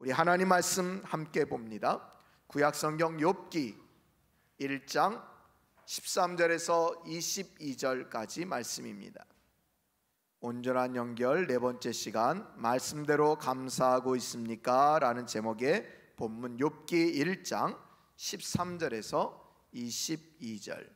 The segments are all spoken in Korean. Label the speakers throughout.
Speaker 1: 우리 하나님 말씀 함께 봅니다. 구약성경 욥기 1장 13절에서 22절까지 말씀입니다. 온전한 연결 네 번째 시간, 말씀대로 감사하고 있습니까? 라는 제목의 본문 욥기 1장 13절에서 22절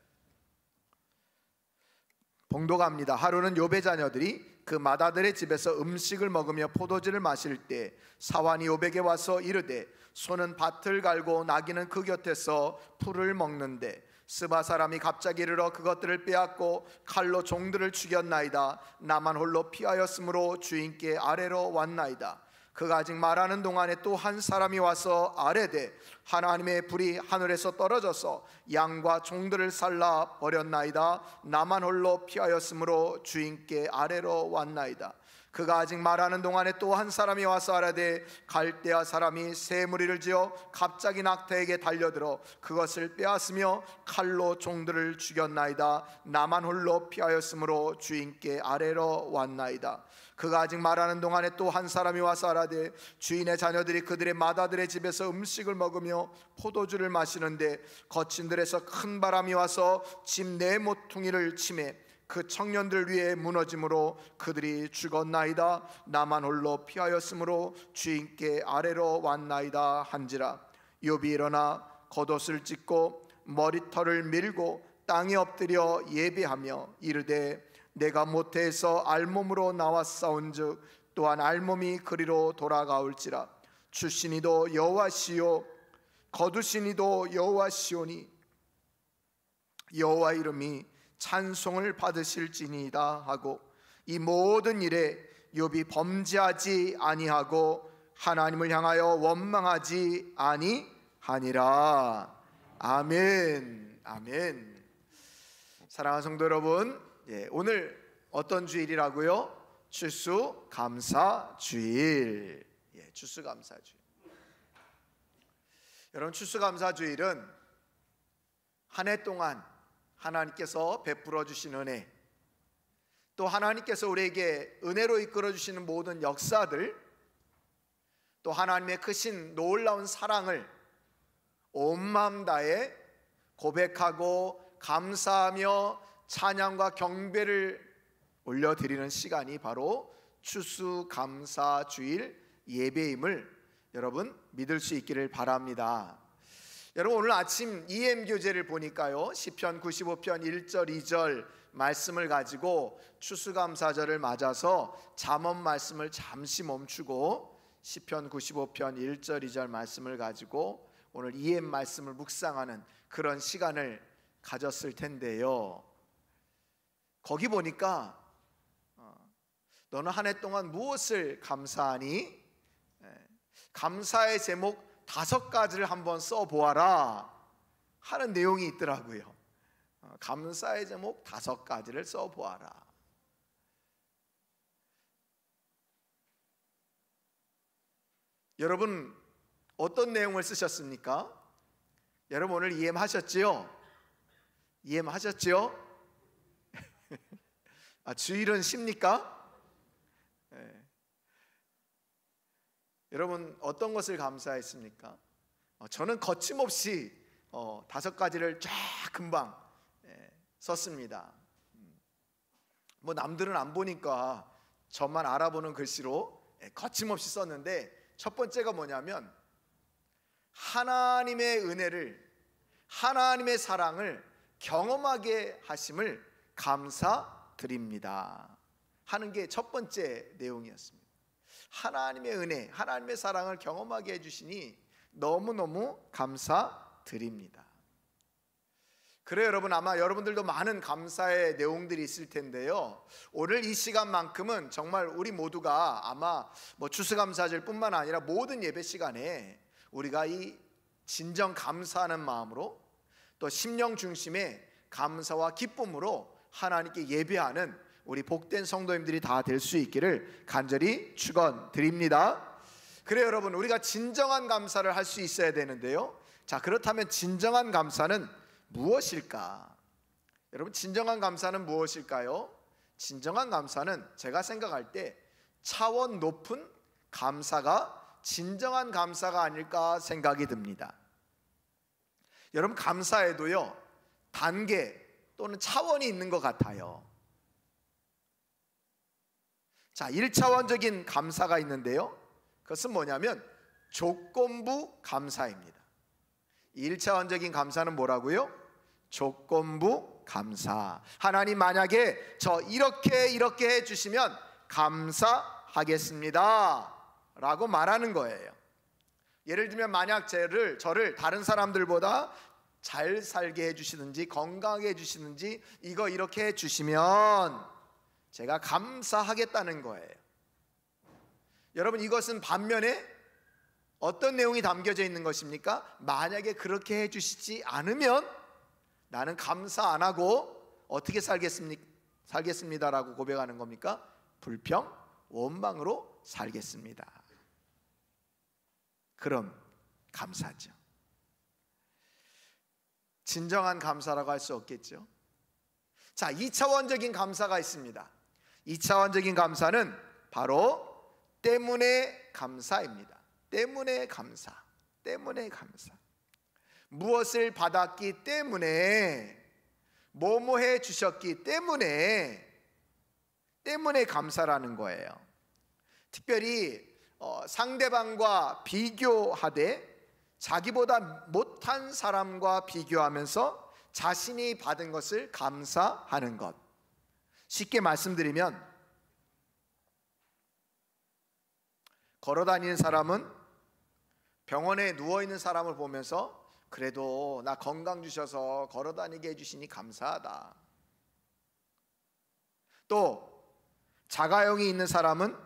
Speaker 1: 봉독합니다. 하루는 욥의 자녀들이 그 맏아들의 집에서 음식을 먹으며 포도주를 마실 때 사환이 욥에게 와서 이르되 소는 밭을 갈고 나귀는 그 곁에서 풀을 먹는데 스바 사람이 갑자기 이르러 그것들을 빼앗고 칼로 종들을 죽였나이다. 나만 홀로 피하였으므로 주인께 아래로 왔나이다. 그가 아직 말하는 동안에 또 한 사람이 와서 아뢰되 하나님의 불이 하늘에서 떨어져서 양과 종들을 살라 버렸나이다. 나만 홀로 피하였으므로 주인께 아래로 왔나이다. 그가 아직 말하는 동안에 또 한 사람이 와서 아뢰되 갈대아 사람이 새 무리를 지어 갑자기 낙타에게 달려들어 그것을 빼앗으며 칼로 종들을 죽였나이다. 나만 홀로 피하였으므로 주인께 아래로 왔나이다. 그가 아직 말하는 동안에 또 한 사람이 와서 아뢰되 주인의 자녀들이 그들의 맏아들의 집에서 음식을 먹으며 포도주를 마시는데 거친 들에서 큰 바람이 와서 집 네 모퉁이를 치매 그 청년들 위에 무너짐으로 그들이 죽었나이다. 나만 홀로 피하였으므로 주인께 아래로 왔나이다 한지라. 욥이 일어나 겉옷을 찢고 머리털을 밀고 땅에 엎드려 예배하며 이르되 내가 모태에서 알몸으로 나왔사온즉 또한 알몸이 그리로 돌아가올지라. 주시니도 여호와시요 거두시니도 여호와시오니 여호와 이름이 찬송을 받으실지니이다 하고 이 모든 일에 욥이 범죄하지 아니하고 하나님을 향하여 원망하지 아니하니라. 아멘. 아멘. 사랑하는 성도 여러분, 오늘 어떤 주일이라고요? 추수감사주일. 추수감사주일. 여러분, 추수감사주일은 한 해 동안 하나님께서 베풀어 주신 은혜, 또 하나님께서 우리에게 은혜로 이끌어 주시는 모든 역사들, 또 하나님의 크신 놀라운 사랑을 온 마음 다해 고백하고 감사하며 찬양과 경배를 올려드리는 시간이 바로 추수감사주일 예배임을 여러분 믿을 수 있기를 바랍니다. 여러분, 오늘 아침 EM 교재를 보니까요, 시편 95편 1절 2절 말씀을 가지고 추수감사절을 맞아서 잠언 말씀을 잠시 멈추고 시편 95편 1절 2절 말씀을 가지고 오늘 EM 말씀을 묵상하는 그런 시간을 가졌을 텐데요, 거기 보니까 너는 한 해 동안 무엇을 감사하니? 감사의 제목 5가지를 한번 써보아라 하는 내용이 있더라고요. 감사의 제목 5가지를 써보아라. 여러분, 어떤 내용을 쓰셨습니까? 여러분, 오늘 EM하셨지요? EM하셨지요? 주일은 쉽니까? 여러분, 어떤 것을 감사했습니까? 저는 거침없이 5가지를 쫙 금방 썼습니다. 뭐 남들은 안 보니까 저만 알아보는 글씨로 거침없이 썼는데, 첫 번째가 뭐냐면 하나님의 은혜를, 하나님의 사랑을 경험하게 하심을 감사드립니다 하는 게 첫 번째 내용이었습니다. 하나님의 은혜, 하나님의 사랑을 경험하게 해주시니 너무너무 감사드립니다. 그래요, 여러분, 아마 여러분들도 많은 감사의 내용들이 있을 텐데요, 오늘 이 시간만큼은 정말 우리 모두가 아마 추수감사절 뿐만 아니라 모든 예배 시간에 우리가 이 진정 감사하는 마음으로, 또 심령 중심의 감사와 기쁨으로 하나님께 예배하는 우리 복된 성도님들이 다 될 수 있기를 간절히 축원드립니다. 그래요, 여러분, 우리가 진정한 감사를 할 수 있어야 되는데요, 자, 그렇다면 진정한 감사는 무엇일까? 여러분, 진정한 감사는 무엇일까요? 진정한 감사는 제가 생각할 때 차원 높은 감사가 진정한 감사가 아닐까 생각이 듭니다. 여러분, 감사에도요 단계 또는 차원이 있는 것 같아요. 자, 1차원적인 감사가 있는데요, 그것은 뭐냐면 조건부 감사입니다. 1차원적인 감사는 뭐라고요? 조건부 감사. 하나님 만약에 저 이렇게 해주시면 감사하겠습니다 라고 말하는 거예요. 예를 들면 만약 저를 다른 사람들보다 잘 살게 해주시든지 건강하게 해주시든지 이거 이렇게 해주시면 제가 감사하겠다는 거예요. 여러분, 이것은 반면에 어떤 내용이 담겨져 있는 것입니까? 만약에 그렇게 해주시지 않으면 나는 감사 안 하고 어떻게 살겠습니다라고 고백하는 겁니까? 불평, 원망으로 살겠습니다. 그럼 감사죠. 진정한 감사라고 할 수 없겠죠. 자, 2차원적인 감사가 있습니다. 2차원적인 감사는 바로 때문에 감사입니다. 때문에 감사. 무엇을 받았기 때문에, 뭐뭐 해 주셨기 때문에 감사라는 거예요. 특별히 상대방과 비교하되 자기보다 못한 사람과 비교하면서 자신이 받은 것을 감사하는 것. 쉽게 말씀드리면, 걸어다니는 사람은 병원에 누워있는 사람을 보면서 그래도 나 건강 주셔서 걸어다니게 해주시니 감사하다. 또 자가용이 있는 사람은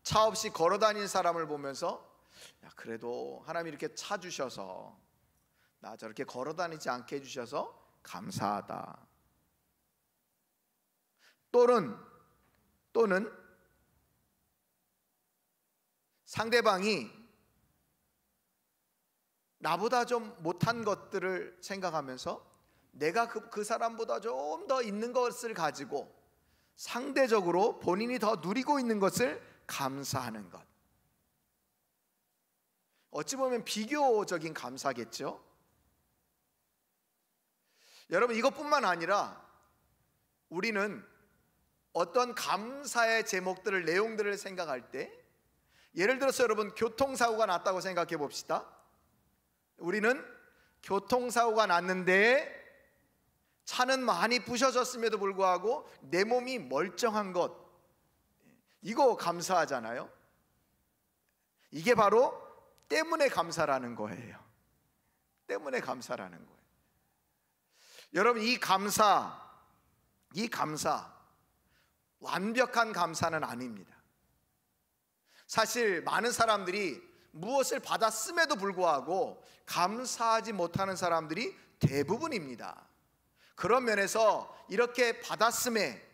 Speaker 1: 차 없이 걸어다니는 사람을 보면서 야, 그래도 하나님이 이렇게 차 주셔서 나 저렇게 걸어다니지 않게 해주셔서 감사하다. 또는 상대방이 나보다 좀 못한 것들을 생각하면서 내가 그 사람보다 좀 더 있는 것을 가지고 상대적으로 본인이 더 누리고 있는 것을 감사하는 것. 어찌 보면 비교적인 감사겠죠. 여러분, 이것뿐만 아니라 우리는 어떤 감사의 제목들을, 내용들을 생각할 때, 예를 들어서 여러분 교통사고가 났다고 생각해 봅시다. 우리는 교통사고가 났는데 차는 많이 부셔졌음에도 불구하고 내 몸이 멀쩡한 것, 이거 감사하잖아요. 이게 바로 때문에 감사라는 거예요. 때문에 감사라는 거예요. 여러분, 이 감사 완벽한 감사는 아닙니다. 사실 많은 사람들이 무엇을 받았음에도 불구하고 감사하지 못하는 사람들이 대부분입니다. 그런 면에서 이렇게 받았음에,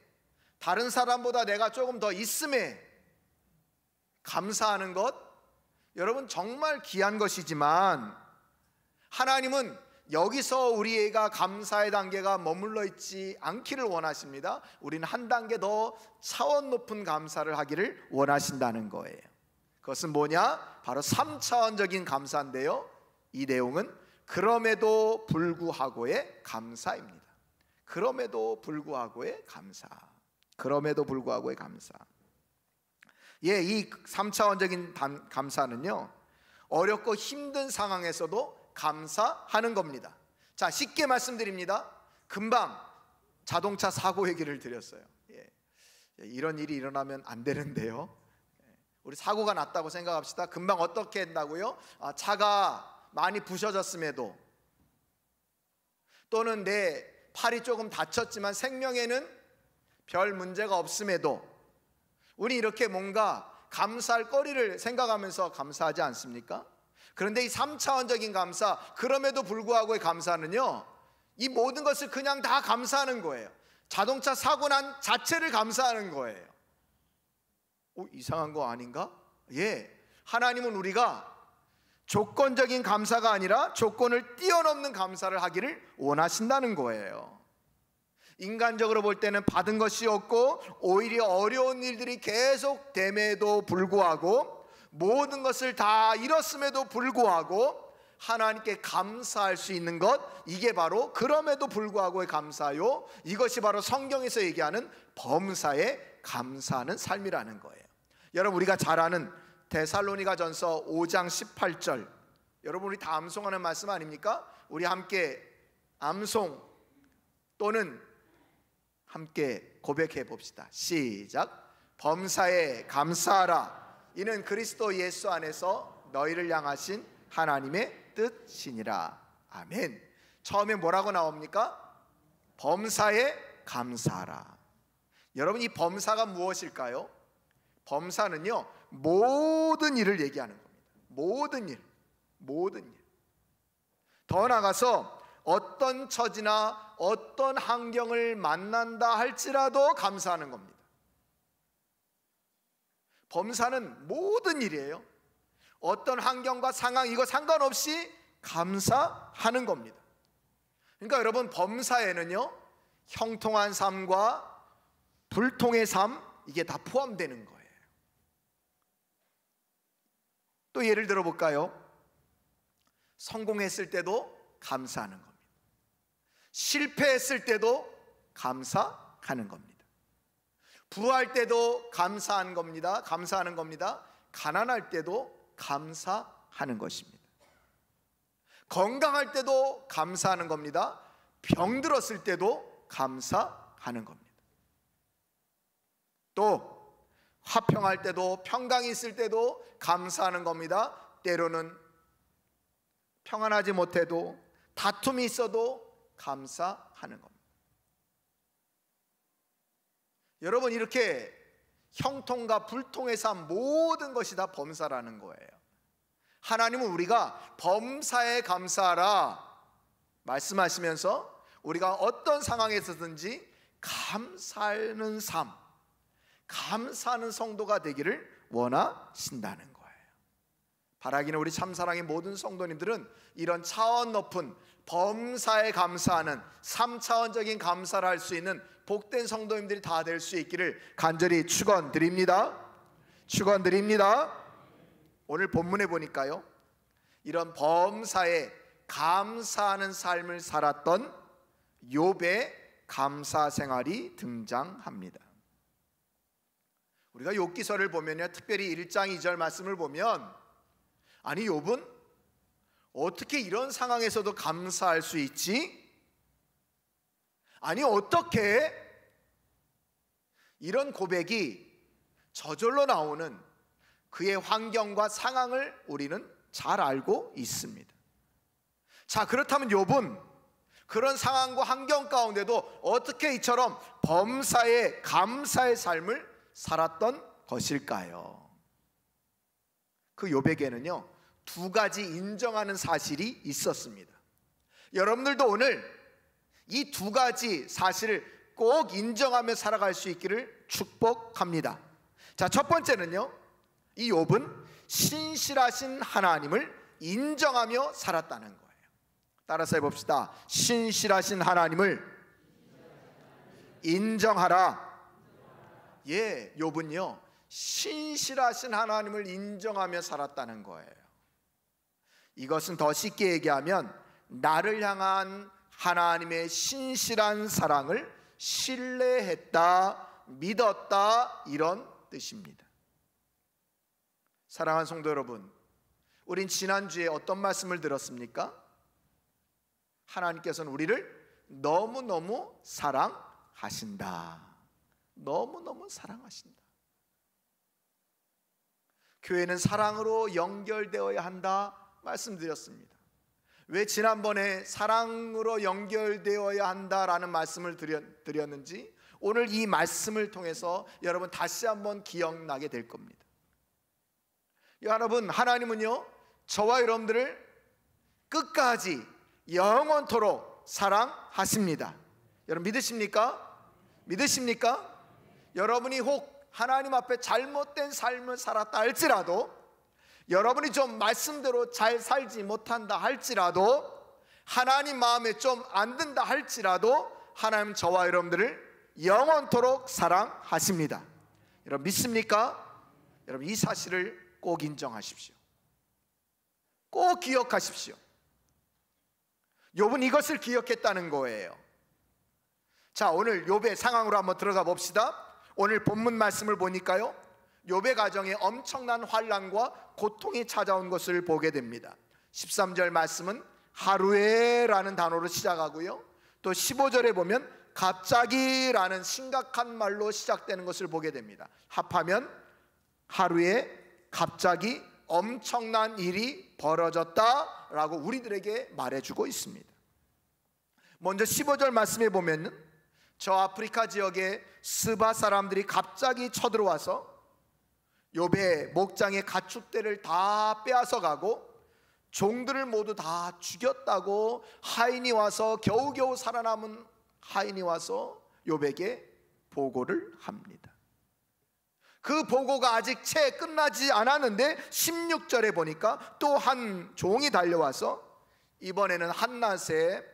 Speaker 1: 다른 사람보다 내가 조금 더 있음에 감사하는 것, 여러분 정말 귀한 것이지만 하나님은 여기서 우리가 감사의 단계가 머물러 있지 않기를 원하십니다. 우리는 한 단계 더 차원 높은 감사를 하기를 원하신다는 거예요. 그것은 뭐냐? 바로 3차원적인 감사인데요, 이 내용은 그럼에도 불구하고의 감사입니다. 그럼에도 불구하고의 감사. 예, 이 3차원적인 감사는요, 어렵고 힘든 상황에서도 감사하는 겁니다. 자, 쉽게 말씀드립니다. 금방 자동차 사고 얘기를 드렸어요. 이런 일이 일어나면 안 되는데요, 우리 사고가 났다고 생각합시다. 금방 어떻게 한다고요? 차가 많이 부셔졌음에도, 또는 내 팔이 조금 다쳤지만 생명에는 별 문제가 없음에도 우리 이렇게 뭔가 감사할 거리를 생각하면서 감사하지 않습니까? 그런데 이 3차원적인 감사, 그럼에도 불구하고의 감사는요, 이 모든 것을 그냥 다 감사하는 거예요. 자동차 사고 난 자체를 감사하는 거예요. 이상한 거 아닌가? 예, 하나님은 우리가 조건적인 감사가 아니라 조건을 뛰어넘는 감사를 하기를 원하신다는 거예요. 인간적으로 볼 때는 받은 것이 없고 오히려 어려운 일들이 계속 됨에도 불구하고 모든 것을 다 잃었음에도 불구하고 하나님께 감사할 수 있는 것, 이게 바로 그럼에도 불구하고의 감사요, 이것이 바로 성경에서 얘기하는 범사에 감사하는 삶이라는 거예요. 여러분, 우리가 잘 아는 데살로니가전서 5장 18절, 여러분 우리 다 암송하는 말씀 아닙니까? 우리 함께 암송 또는 함께 고백해 봅시다. 시작. 범사에 감사하라. 이는 그리스도 예수 안에서 너희를 향하신 하나님의 뜻이니라. 아멘. 처음에 뭐라고 나옵니까? 범사에 감사하라. 여러분, 이 범사가 무엇일까요? 범사는요, 모든 일을 얘기하는 겁니다. 모든 일, 모든 일. 더 나아가서 어떤 처지나 어떤 환경을 만난다 할지라도 감사하는 겁니다. 범사는 모든 일이에요. 어떤 환경과 상황, 이거 상관없이 감사하는 겁니다. 그러니까 여러분, 범사에는요, 형통한 삶과 불통의 삶, 이게 다 포함되는 거예요. 또 예를 들어 볼까요? 성공했을 때도 감사하는 겁니다. 실패했을 때도 감사하는 겁니다. 부할 때도 감사하는 겁니다. 감사하는 겁니다. 가난할 때도 감사하는 것입니다. 건강할 때도 감사하는 겁니다. 병들었을 때도 감사하는 겁니다. 또 화평할 때도, 평강이 있을 때도 감사하는 겁니다. 때로는 평안하지 못해도, 다툼이 있어도 감사하는 겁니다. 여러분, 이렇게 형통과 불통의 삶, 모든 것이 다 범사라는 거예요. 하나님은 우리가 범사에 감사하라 말씀하시면서 우리가 어떤 상황에서든지 감사하는 삶, 감사하는 성도가 되기를 원하신다는 거예요. 바라기는 우리 참사랑의 모든 성도님들은 이런 차원 높은 범사에 감사하는 3차원적인 감사를 할 수 있는 복된 성도님들이 다 될 수 있기를 간절히 축원드립니다. 축원드립니다. 오늘 본문에 보니까요, 이런 범사에 감사하는 삶을 살았던 욥의 감사 생활이 등장합니다. 우리가 욥기서를 보면요, 특별히 1장 2절 말씀을 보면, 아니 욥은 어떻게 이런 상황에서도 감사할 수 있지? 아니 어떻게 이런 고백이 저절로 나오는 그의 환경과 상황을 우리는 잘 알고 있습니다. 자, 그렇다면 욥은 그런 상황과 환경 가운데도 어떻게 이처럼 범사에 감사의 삶을 살았던 것일까요? 그 욥에게는요, 두 가지 인정하는 사실이 있었습니다. 여러분들도 오늘 이 두 가지 사실을 꼭 인정하며 살아갈 수 있기를 축복합니다. 자, 첫 번째는요, 이 욥은 신실하신 하나님을 인정하며 살았다는 거예요. 따라서 해봅시다. 신실하신 하나님을 인정하라. 예, 욥은요, 신실하신 하나님을 인정하며 살았다는 거예요. 이것은 더 쉽게 얘기하면 나를 향한 하나님의 신실한 사랑을 신뢰했다, 믿었다, 이런 뜻입니다. 사랑하는 성도 여러분, 우린 지난주에 어떤 말씀을 들었습니까? 하나님께서는 우리를 너무너무 사랑하신다. 너무너무 사랑하신다. 교회는 사랑으로 연결되어야 한다 말씀드렸습니다. 왜 지난번에 사랑으로 연결되어야 한다라는 말씀을 드렸는지 오늘 이 말씀을 통해서 여러분 다시 한번 기억나게 될 겁니다. 여러분, 하나님은요, 저와 여러분들을 끝까지 영원토록 사랑하십니다. 여러분 믿으십니까? 믿으십니까? 여러분이 혹 하나님 앞에 잘못된 삶을 살았다 할지라도, 여러분이 좀 말씀대로 잘 살지 못한다 할지라도, 하나님 마음에 좀 안 든다 할지라도 하나님 저와 여러분들을 영원토록 사랑하십니다. 여러분 믿습니까? 여러분 이 사실을 꼭 인정하십시오. 꼭 기억하십시오. 욥은 이것을 기억했다는 거예요. 자, 오늘 욥의 상황으로 한번 들어가 봅시다. 오늘 본문 말씀을 보니까요, 욥의 가정에 엄청난 환난과 고통이 찾아온 것을 보게 됩니다. 13절 말씀은 하루에라는 단어로 시작하고요, 또 15절에 보면 갑자기라는 심각한 말로 시작되는 것을 보게 됩니다. 합하면 하루에 갑자기 엄청난 일이 벌어졌다라고 우리들에게 말해주고 있습니다. 먼저 15절 말씀에 보면 저 아프리카 지역에 스바 사람들이 갑자기 쳐들어와서 욥의 목장의 가축들을 다 빼앗아 가고 종들을 모두 다 죽였다고 하인이 와서, 겨우겨우 살아남은 하인이 와서 욥에게 보고를 합니다. 그 보고가 아직 채 끝나지 않았는데 16절에 보니까 또 한 종이 달려와서 이번에는 한낮에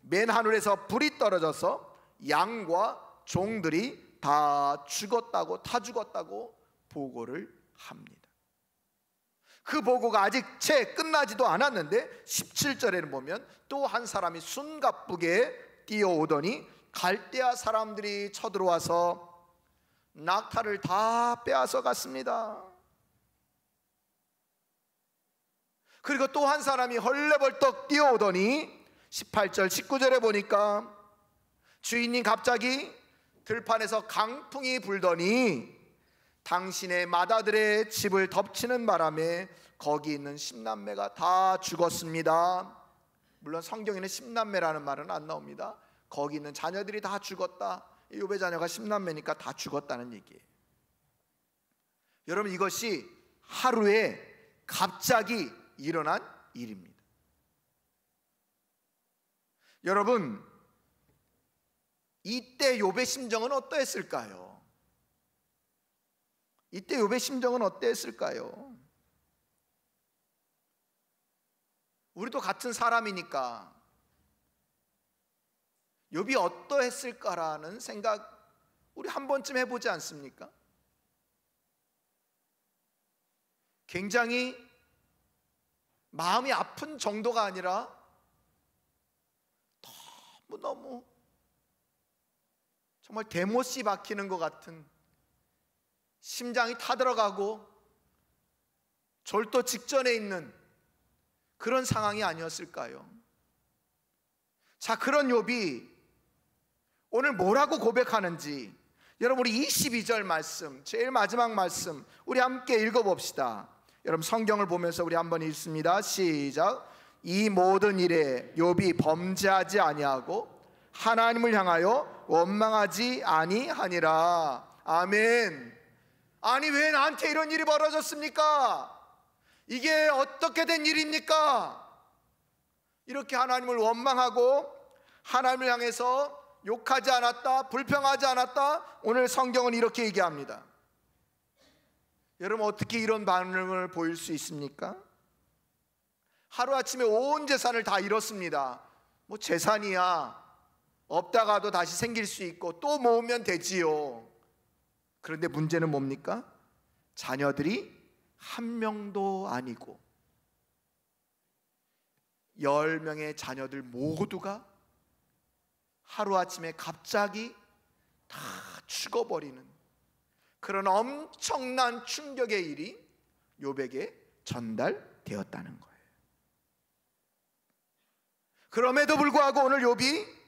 Speaker 1: 맨 하늘에서 불이 떨어져서 양과 종들이 다 죽었다고 보고를 합니다. 그 보고가 아직 채 끝나지도 않았는데 17절에는 보면 또 한 사람이 숨가쁘게 뛰어오더니 갈대아 사람들이 쳐들어와서 낙타를 다 빼앗아 갔습니다. 그리고 또 한 사람이 헐레벌떡 뛰어오더니 18절 19절에 보니까 주인님 갑자기 들판에서 강풍이 불더니 당신의 맏아들의 집을 덮치는 바람에 거기 있는 10남매가 다 죽었습니다. 물론 성경에는 10남매라는 말은 안 나옵니다. 거기 있는 자녀들이 다 죽었다. 욥의 자녀가 10남매니까 다 죽었다는 얘기예요. 여러분, 이것이 하루에 갑자기 일어난 일입니다. 여러분, 이때 욥의 심정은 어떠했을까요? 이때 욥의 심정은 어땠을까요? 우리도 같은 사람이니까 욥이 어떠했을까라는 생각 우리 한 번쯤 해보지 않습니까? 굉장히 마음이 아픈 정도가 아니라 너무 정말 대못이 박히는 것 같은, 심장이 타들어가고 절도 직전에 있는 그런 상황이 아니었을까요? 자, 그런 욥이 오늘 뭐라고 고백하는지 여러분, 우리 22절 말씀, 제일 마지막 말씀 우리 함께 읽어봅시다. 여러분, 성경을 보면서 우리 한번 읽습니다. 시작. 이 모든 일에 욥이 범죄하지 아니하고 하나님을 향하여 원망하지 아니하니라. 아멘. 아니, 왜 나한테 이런 일이 벌어졌습니까? 이게 어떻게 된 일입니까? 이렇게 하나님을 원망하고 하나님을 향해서 욕하지 않았다, 불평하지 않았다. 오늘 성경은 이렇게 얘기합니다. 여러분, 어떻게 이런 반응을 보일 수 있습니까? 하루아침에 온 재산을 다 잃었습니다. 뭐 재산이야, 없다가도 다시 생길 수 있고 또 모으면 되지요. 그런데 문제는 뭡니까? 자녀들이 한 명도 아니고 10명의 자녀들 모두가 하루아침에 갑자기 다 죽어버리는 그런 엄청난 충격의 일이 욥에게 전달되었다는 거예요. 그럼에도 불구하고 오늘 욥이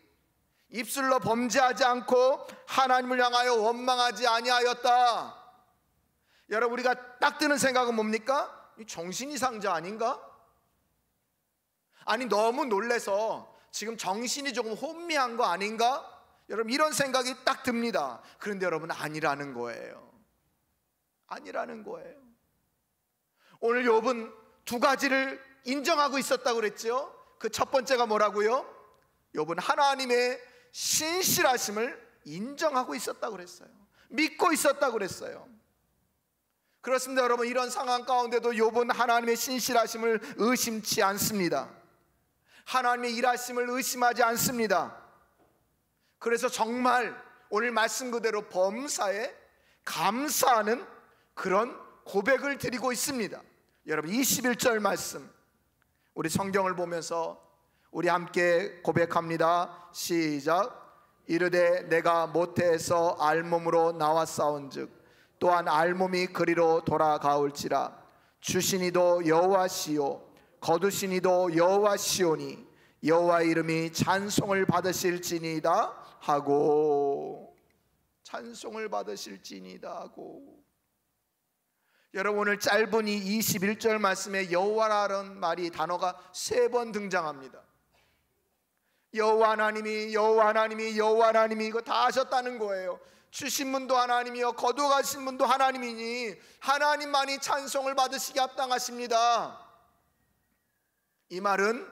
Speaker 1: 입술로 범죄하지 않고 하나님을 향하여 원망하지 아니하였다. 여러분, 우리가 딱 드는 생각은 뭡니까? 정신이상자 아닌가? 아니, 너무 놀래서 지금 정신이 조금 혼미한 거 아닌가? 여러분, 이런 생각이 딱 듭니다. 그런데 여러분, 아니라는 거예요. 아니라는 거예요. 오늘 욥은 두 가지를 인정하고 있었다고 그랬죠. 그 첫 번째가 뭐라고요? 욥은 하나님의 신실하심을 인정하고 있었다고 그랬어요. 믿고 있었다고 그랬어요. 그렇습니다. 여러분, 이런 상황 가운데도 욥은 하나님의 신실하심을 의심치 않습니다. 하나님의 일하심을 의심하지 않습니다. 그래서 정말 오늘 말씀 그대로 범사에 감사하는 그런 고백을 드리고 있습니다. 여러분 21절 말씀 우리 성경을 보면서 우리 함께 고백합니다. 시작. 이르되 내가 모태에서 알몸으로 나왔사온즉 또한 알몸이 그리로 돌아가올지라. 주시니도 여호와시요 거두시니도 여호와시오니 여호와의 이름이 찬송을 받으실지니이다 하고, 찬송을 받으실지니이다 하고. 여러분 오늘 짧은 이 21절 말씀에 여호와라는 말이 단어가 3번 등장합니다. 여호와 하나님이 여호와 하나님이 여호와 하나님이 이거 다 하셨다는 거예요. 주신 분도 하나님이요 거두가신 분도 하나님이니 하나님만이 찬송을 받으시기 합당하십니다. 이 말은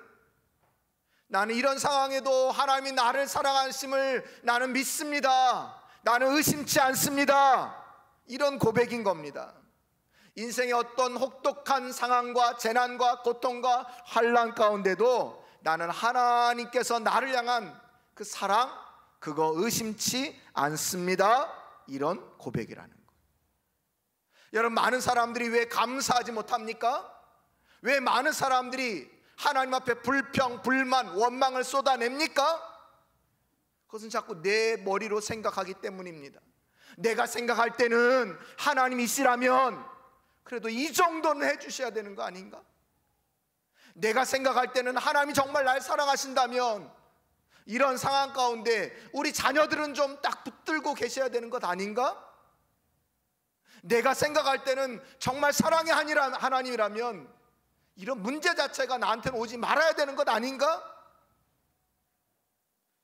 Speaker 1: 나는 이런 상황에도 하나님이 나를 사랑하심을 나는 믿습니다. 나는 의심치 않습니다. 이런 고백인 겁니다. 인생의 어떤 혹독한 상황과 재난과 고통과 환난 가운데도 나는 하나님께서 나를 향한 그 사랑 그거 의심치 않습니다. 이런 고백이라는 거예요. 여러분 많은 사람들이 왜 감사하지 못합니까? 왜 많은 사람들이 하나님 앞에 불평, 불만, 원망을 쏟아냅니까? 그것은 자꾸 내 머리로 생각하기 때문입니다. 내가 생각할 때는 하나님이시라면 그래도 이 정도는 해주셔야 되는 거 아닌가? 내가 생각할 때는 하나님이 정말 날 사랑하신다면 이런 상황 가운데 우리 자녀들은 좀 딱 붙들고 계셔야 되는 것 아닌가? 내가 생각할 때는 정말 사랑의 하나님이라면 이런 문제 자체가 나한테는 오지 말아야 되는 것 아닌가?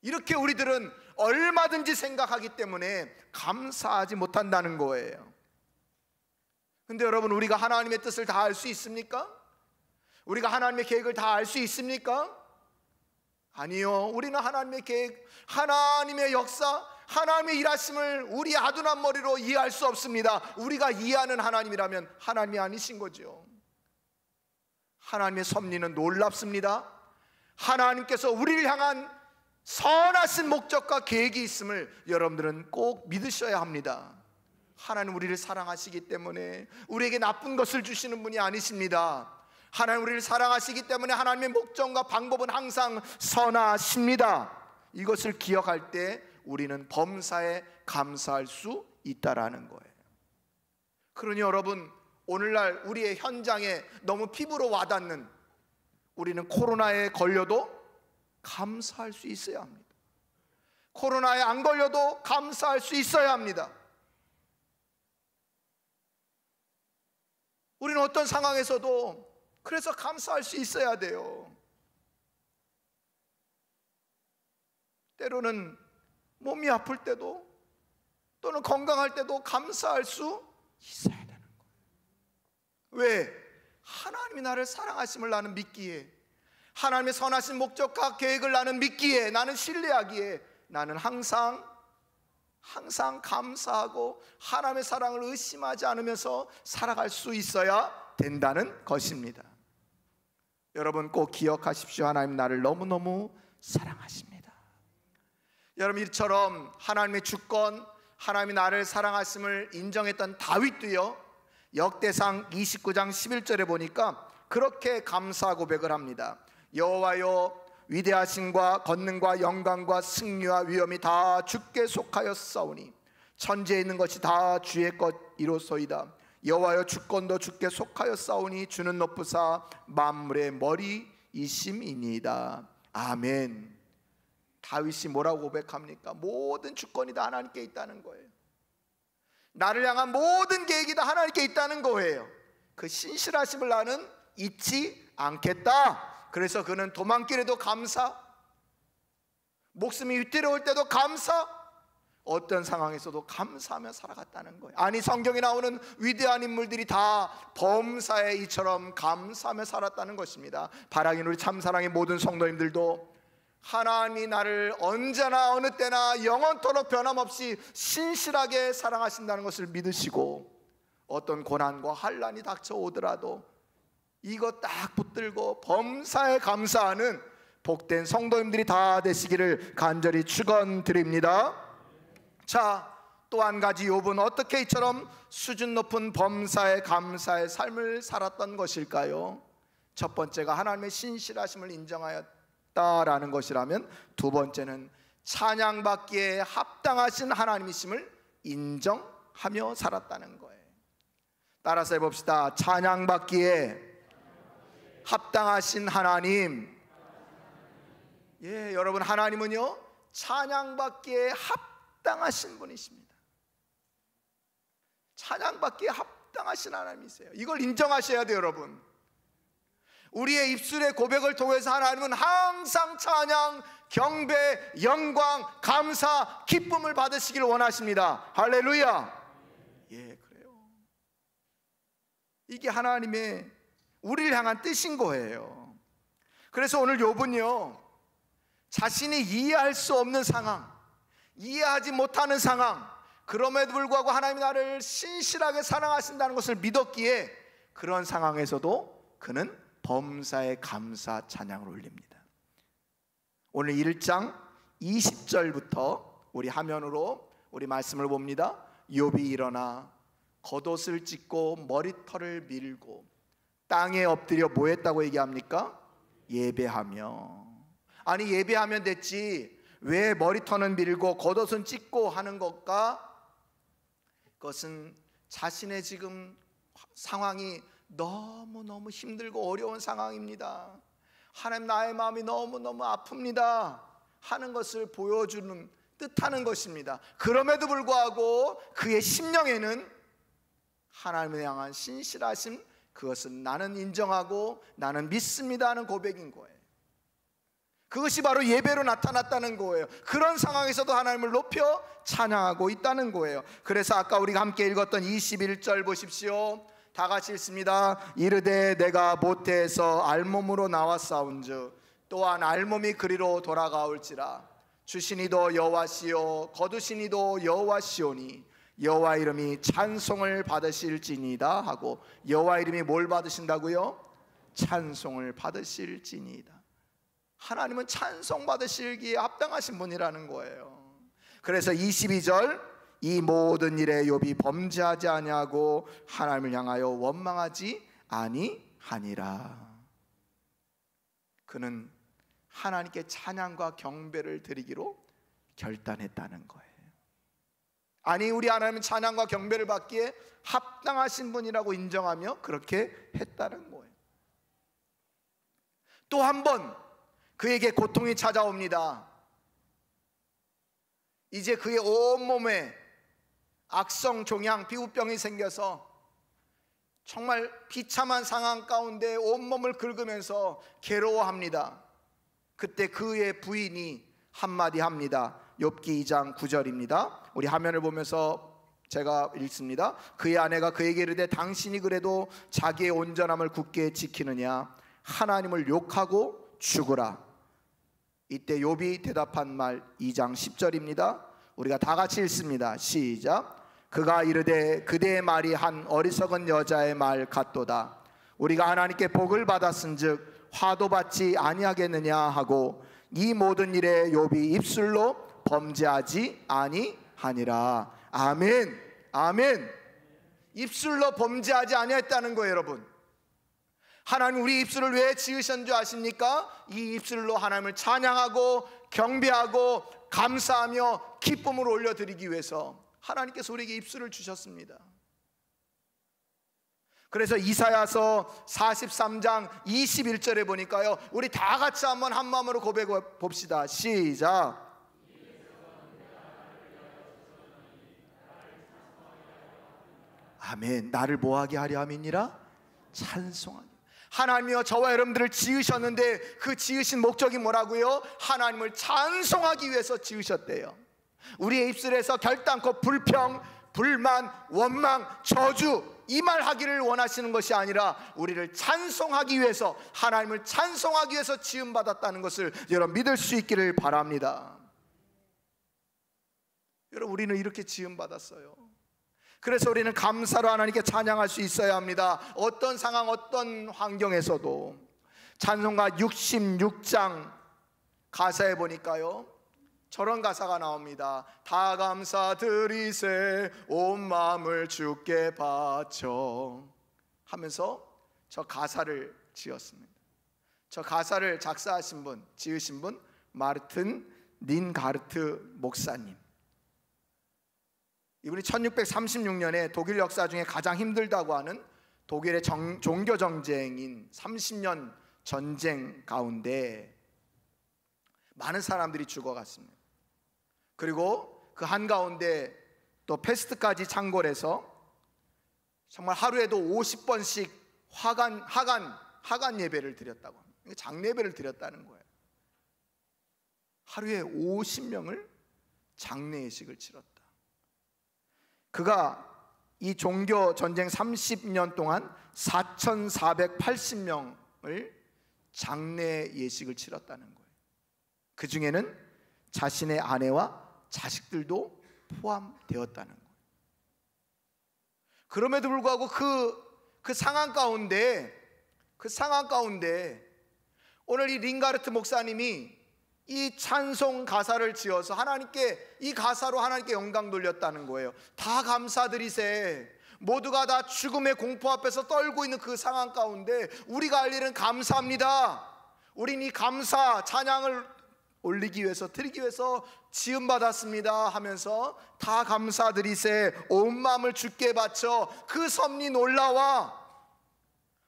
Speaker 1: 이렇게 우리들은 얼마든지 생각하기 때문에 감사하지 못한다는 거예요. 근데 여러분 우리가 하나님의 뜻을 다 알 수 있습니까? 우리가 하나님의 계획을 다 알 수 있습니까? 아니요. 우리는 하나님의 계획, 하나님의 역사, 하나님의 일하심을 우리 아둔한 머리로 이해할 수 없습니다. 우리가 이해하는 하나님이라면 하나님이 아니신 거죠. 하나님의 섭리는 놀랍습니다. 하나님께서 우리를 향한 선하신 목적과 계획이 있음을 여러분들은 꼭 믿으셔야 합니다. 하나님 우리를 사랑하시기 때문에 우리에게 나쁜 것을 주시는 분이 아니십니다. 하나님 우리를 사랑하시기 때문에 하나님의 목적과 방법은 항상 선하십니다. 이것을 기억할 때 우리는 범사에 감사할 수 있다라는 거예요. 그러니 여러분 오늘날 우리의 현장에 너무 피부로 와닿는 우리는 코로나에 걸려도 감사할 수 있어야 합니다. 코로나에 안 걸려도 감사할 수 있어야 합니다. 우리는 어떤 상황에서도 그래서 감사할 수 있어야 돼요. 때로는 몸이 아플 때도 또는 건강할 때도 감사할 수 있어야 되는 거예요. 왜? 하나님이 나를 사랑하심을 나는 믿기에, 하나님의 선하신 목적과 계획을 나는 믿기에, 나는 신뢰하기에 나는 항상 감사하고 하나님의 사랑을 의심하지 않으면서 살아갈 수 있어야 된다는 것입니다. 여러분 꼭 기억하십시오. 하나님 나를 너무너무 사랑하십니다. 여러분 이처럼 하나님의 주권, 하나님이 나를 사랑하심을 인정했던 다윗도요 역대상 29장 11절에 보니까 그렇게 감사 고백을 합니다. 여호와여 위대하심과 권능과 영광과 승리와 위엄이 다 주께 속하였사오니 천지에 있는 것이 다 주의 것이로소이다. 여호와여 주권도 주께 속하였사오니 주는 높으사 만물의 머리이심이니이다. 아멘. 다윗이 뭐라고 고백합니까? 모든 주권이 다 하나님께 있다는 거예요. 나를 향한 모든 계획이 다 하나님께 있다는 거예요. 그 신실하심을 나는 잊지 않겠다. 그래서 그는 도망길에도 감사, 목숨이 위태로울 때도 감사, 어떤 상황에서도 감사하며 살아갔다는 거예요. 아니 성경에 나오는 위대한 인물들이 다 범사에 이처럼 감사하며 살았다는 것입니다. 바라긴 우리 참사랑의 모든 성도님들도 하나님이 나를 언제나 어느 때나 영원토록 변함없이 신실하게 사랑하신다는 것을 믿으시고 어떤 고난과 환난이 닥쳐오더라도 이거 딱 붙들고 범사에 감사하는 복된 성도님들이 다 되시기를 간절히 축원드립니다. 자, 또 한 가지 욥은 어떻게 이처럼 수준 높은 범사에 감사의 삶을 살았던 것일까요? 첫 번째가 하나님의 신실하심을 인정하였다라는 것이라면, 두 번째는 찬양받기에 합당하신 하나님이심을 인정하며 살았다는 거예요. 따라서 해봅시다. 찬양받기에 합당하신 하나님. 예, 여러분, 하나님은요 찬양받기에 합당하신 분이십니다. 찬양받기에 합당하신 하나님이세요. 이걸 인정하셔야 돼요, 여러분. 우리의 입술의 고백을 통해서 하나님은 항상 찬양, 경배, 영광, 감사, 기쁨을 받으시길 원하십니다. 할렐루야. 예, 그래요. 이게 하나님의 우리를 향한 뜻인 거예요. 그래서 오늘 욥은요, 자신이 이해할 수 없는 상황, 이해하지 못하는 상황, 그럼에도 불구하고 하나님이 나를 신실하게 사랑하신다는 것을 믿었기에 그런 상황에서도 그는 범사에 감사 찬양을 올립니다. 오늘 1장 20절부터 우리 화면으로 우리 말씀을 봅니다. 욥이 일어나 겉옷을 찢고 머리털을 밀고 땅에 엎드려 뭐 했다고 얘기합니까? 예배하며. 아니, 예배하면 됐지 왜 머리털은 밀고 겉옷은 찢고 하는 것과, 그것은 자신의 지금 상황이 너무너무 힘들고 어려운 상황입니다. 하나님, 나의 마음이 너무너무 아픕니다 하는 것을 보여주는, 뜻하는 것입니다. 그럼에도 불구하고 그의 심령에는 하나님을 향한 신실하심, 그것은 나는 인정하고 나는 믿습니다 하는 고백인 거예요. 그것이 바로 예배로 나타났다는 거예요. 그런 상황에서도 하나님을 높여 찬양하고 있다는 거예요. 그래서 아까 우리가 함께 읽었던 21절 보십시오. 다 같이 읽습니다. 이르되 내가 모태에서 알몸으로 나왔사온즉 또한 알몸이 그리로 돌아가올지라. 주시니도 여호와시요 거두시니도 여호와시오니 여호와 이름이 찬송을 받으실지니이다 하고, 여호와 이름이 뭘 받으신다고요? 찬송을 받으실지니이다. 하나님은 찬송 받으시기에 합당하신 분이라는 거예요. 그래서 22절, 이 모든 일에 욥이 범죄하지 아니하고 하나님을 향하여 원망하지 아니하니라. 그는 하나님께 찬양과 경배를 드리기로 결단했다는 거예요. 아니, 우리 하나님은 찬양과 경배를 받기에 합당하신 분이라고 인정하며 그렇게 했다는 거예요. 또 한 번 그에게 고통이 찾아옵니다. 이제 그의 온몸에 악성 종양 피부병이 생겨서 정말 비참한 상황 가운데 온몸을 긁으면서 괴로워합니다. 그때 그의 부인이 한마디 합니다. 욥기 2장 9절입니다. 우리 화면을 보면서 제가 읽습니다. 그의 아내가 그에게 이르되 당신이 그래도 자기의 온전함을 굳게 지키느냐? 하나님을 욕하고 죽으라. 이때 욥이 대답한 말 2장 10절입니다. 우리가 다 같이 읽습니다. 시작. 그가 이르되 그대의 말이 한 어리석은 여자의 말 같도다. 우리가 하나님께 복을 받았은즉 화도 받지 아니하겠느냐 하고, 이 모든 일에 욥이 입술로 범죄하지 아니하니라. 아멘. 아멘. 입술로 범죄하지 아니했다는 거예요, 여러분. 하나님 우리 입술을 왜 지으신 줄 아십니까? 이 입술로 하나님을 찬양하고 경배하고 감사하며 기쁨을 올려드리기 위해서 하나님께서 우리에게 입술을 주셨습니다. 그래서 이사야서 43장 21절에 보니까요, 우리 다 같이 한번 한 마음으로 고백해 봅시다. 시작. 아멘. 나를 뭐하게 하려 함이니라? 찬송하니. 하나님이여 저와 여러분들을 지으셨는데 그 지으신 목적이 뭐라고요? 하나님을 찬송하기 위해서 지으셨대요. 우리의 입술에서 결단코 불평, 불만, 원망, 저주 이 말 하기를 원하시는 것이 아니라 우리를 찬송하기 위해서, 하나님을 찬송하기 위해서 지음받았다는 것을 여러분 믿을 수 있기를 바랍니다. 여러분, 우리는 이렇게 지음받았어요. 그래서 우리는 감사로 하나님께 찬양할 수 있어야 합니다. 어떤 상황, 어떤 환경에서도. 찬송가 66장 가사에 보니까요, 저런 가사가 나옵니다. 다 감사드리세 온 마음을 주께 바쳐 하면서 저 가사를 지었습니다. 저 가사를 작사하신 분, 지으신 분 마르튼 닌가르트 목사님. 이분이 1636년에 독일 역사 중에 가장 힘들다고 하는 독일의 종교 정쟁인 30년 전쟁 가운데 많은 사람들이 죽어갔습니다. 그리고 그 한가운데 또 패스트까지 창궐해서 정말 하루에도 50번씩 하간 예배를 드렸다고 합니다. 장례 예배를 드렸다는 거예요. 하루에 50명을 장례 예식을 치렀다. 그가 이 종교 전쟁 30년 동안 4,480명을 장례 예식을 치렀다는 거예요. 그 중에는 자신의 아내와 자식들도 포함되었다는 거예요. 그럼에도 불구하고 그 상황 가운데 오늘 이 링가르트 목사님이 이 찬송 가사를 지어서 하나님께, 이 가사로 하나님께 영광 돌렸다는 거예요. 다 감사드리세. 모두가 다 죽음의 공포 앞에서 떨고 있는 그 상황 가운데 우리가 할 일은 감사합니다. 우린 이 감사 찬양을 올리기 위해서, 드리기 위해서 지음받았습니다 하면서 다 감사드리세 온 마음을 주께 바쳐. 그 섭리 놀라와.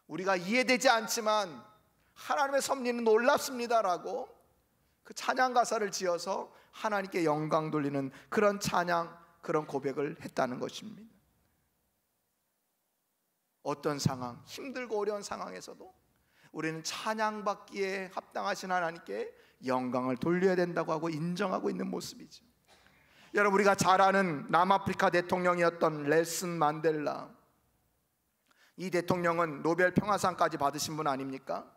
Speaker 1: 우리가 이해되지 않지만 하나님의 섭리는 놀랍습니다라고 그 찬양 가사를 지어서 하나님께 영광 돌리는 그런 찬양, 그런 고백을 했다는 것입니다. 어떤 상황, 힘들고 어려운 상황에서도 우리는 찬양받기에 합당하신 하나님께 영광을 돌려야 된다고 하고 인정하고 있는 모습이죠. 여러분, 우리가 잘 아는 남아프리카 대통령이었던 넬슨 만델라, 이 대통령은 노벨 평화상까지 받으신 분 아닙니까?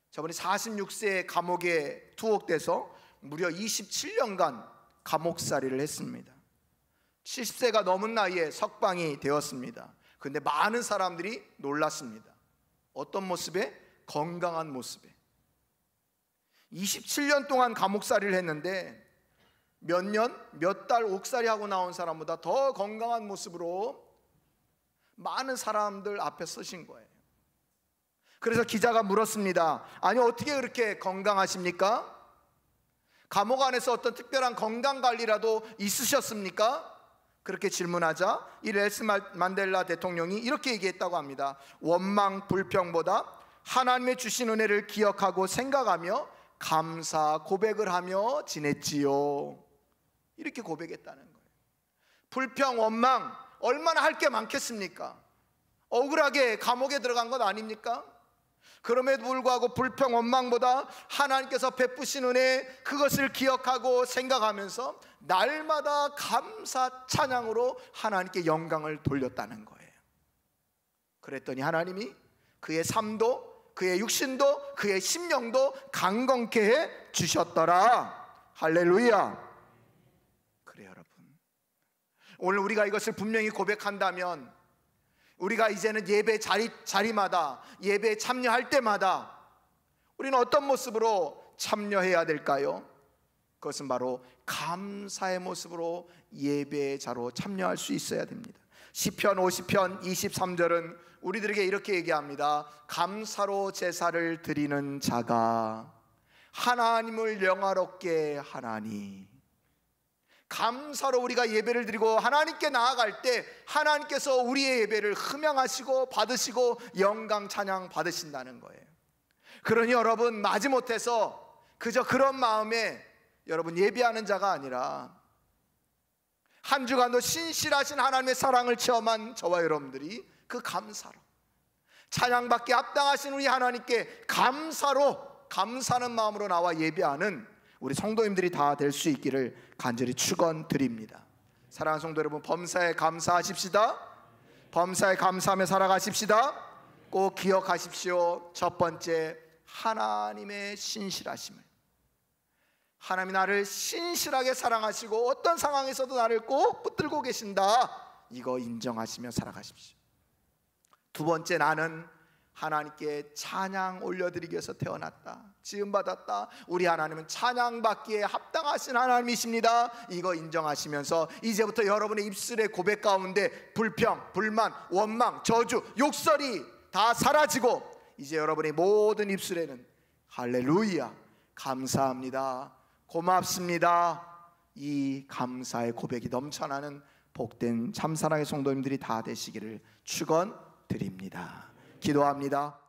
Speaker 1: 저번에 46세에 감옥에 투옥돼서 무려 27년간 감옥살이를 했습니다. 70세가 넘은 나이에 석방이 되었습니다. 그런데 많은 사람들이 놀랐습니다. 어떤 모습에? 건강한 모습에. 27년 동안 감옥살이를 했는데 몇 년, 몇 달 옥살이 하고 나온 사람보다 더 건강한 모습으로 많은 사람들 앞에 서신 거예요. 그래서 기자가 물었습니다. 아니, 어떻게 그렇게 건강하십니까? 감옥 안에서 어떤 특별한 건강관리라도 있으셨습니까? 그렇게 질문하자 이 넬슨 만델라 대통령이 이렇게 얘기했다고 합니다. 원망 불평보다 하나님의 주신 은혜를 기억하고 생각하며 감사 고백을 하며 지냈지요. 이렇게 고백했다는 거예요. 불평, 원망, 얼마나 할 게 많겠습니까? 억울하게 감옥에 들어간 것 아닙니까? 그럼에도 불구하고 불평, 원망보다 하나님께서 베푸신 은혜, 그것을 기억하고 생각하면서 날마다 감사 찬양으로 하나님께 영광을 돌렸다는 거예요. 그랬더니 하나님이 그의 삶도, 그의 육신도, 그의 심령도 강건케 해 주셨더라. 할렐루야. 그래요, 여러분. 오늘 우리가 이것을 분명히 고백한다면 우리가 이제는 예배 자리마다, 예배에 참여할 때마다 우리는 어떤 모습으로 참여해야 될까요? 그것은 바로 감사의 모습으로 예배의 자로 참여할 수 있어야 됩니다. 시편 50편 23절은 우리들에게 이렇게 얘기합니다. 감사로 제사를 드리는 자가 하나님을 영화롭게 하나니. 감사로 우리가 예배를 드리고 하나님께 나아갈 때 하나님께서 우리의 예배를 흠양하시고 받으시고 영광 찬양 받으신다는 거예요. 그러니 여러분, 마지못해서 그저 그런 마음에 여러분 예배하는 자가 아니라 한 주간도 신실하신 하나님의 사랑을 체험한 저와 여러분들이 그 감사로, 찬양받기에 합당하신 우리 하나님께 감사하는 마음으로 나와 예배하는 우리 성도님들이 다 될 수 있기를 간절히 축원드립니다. 사랑하는 성도 여러분, 범사에 감사하십시다. 범사에 감사하며 살아가십시다. 꼭 기억하십시오. 첫 번째, 하나님의 신실하심을. 하나님이 나를 신실하게 사랑하시고 어떤 상황에서도 나를 꼭 붙들고 계신다, 이거 인정하시며 살아가십시오. 두 번째, 나는 하나님께 찬양 올려드리기 위해서 태어났다, 지음받았다, 우리 하나님은 찬양받기에 합당하신 하나님이십니다, 이거 인정하시면서 이제부터 여러분의 입술의 고백 가운데 불평, 불만, 원망, 저주, 욕설이 다 사라지고 이제 여러분의 모든 입술에는 할렐루야, 감사합니다, 고맙습니다, 이 감사의 고백이 넘쳐나는 복된 참사랑의 성도님들이 다 되시기를 축원드립니다. 기도합니다.